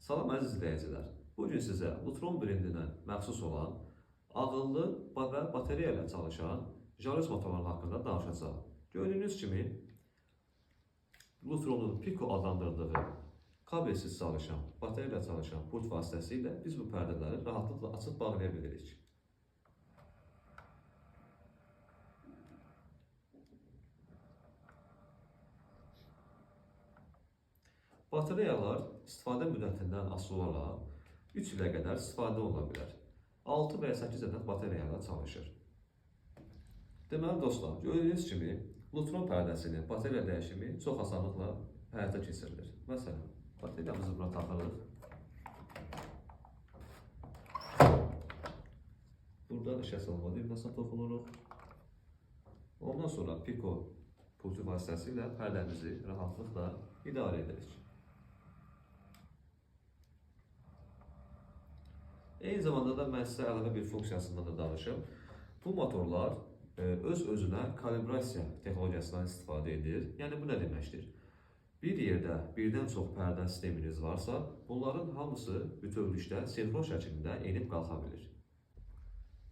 Salam əziz izləyicilər. Bugün sizə Lutron brendindən məxsus olan ağıllı və batereya ilə çalışan Jarus motorları haqqında danışacağım. Gördüyünüz kimi Lutronun Pico adlandırdığı kabelsiz çalışan, batereya ilə çalışan pult vasitəsilə biz bu pərdələri rahatlıqla açıb bağlaya bilirik. Batareyalar istifadə müddətindən asılı olaraq 3 ilə qədər istifadə oluna bilər. 6 və ya 8 ədəd batareyalar çalışır. Deməli dostlar, gördüyünüz kimi Lutron pərdəsinin batareya dəyişimi çox asanlıqla həyata keçirilir. Məsələn, batereyamızı buna taxırıq. Burada işə salma düyməsinə toxunuruq. Ondan sonra Pico pultu vasitəsilə pərdəmizi rahatlıqla idarə edirik. Eyni zamanda da mən sizə əlavə bir funksiyasından da danışım. Bu motorlar öz-özünə kalibrasiya texnologiyasından istifadə edir. Yəni bu nə deməkdir? Bir yerdə birdən çox pərdə sisteminiz varsa, bunların hamısı bütövlükdə sinxron şəklində enib qalxa bilir.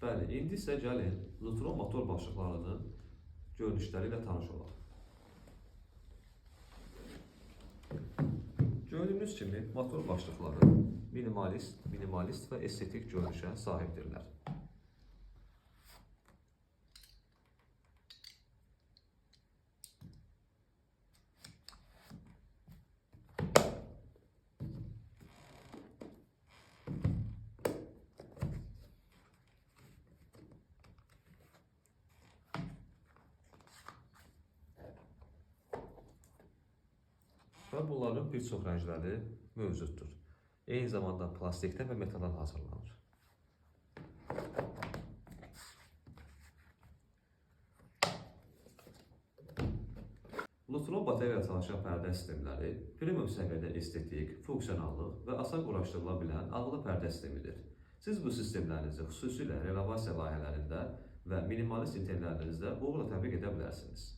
Bəli, indi isə gəlin Lutron motor başlıqlarının görünüşləri ilə tanış olaq. Gördüyünüz kimi motor başlıqları minimalist və estetik görünüşə sahibdirlər. Və bunların bir çox rəngləri mövcuddur. Eyni zamanda plastikdən və metaldan hazırlanır. Lutron batereya çalışan pərdə sistemləri premium səviyyədə estetik, funksionallıq və asan quraşdırıla bilən ağıllı pərdə sistemidir. Siz bu sistemlərinizi xüsusilə renovasiya layihələrində və minimalist interlərdə uğurla tətbiq edə bilərsiniz.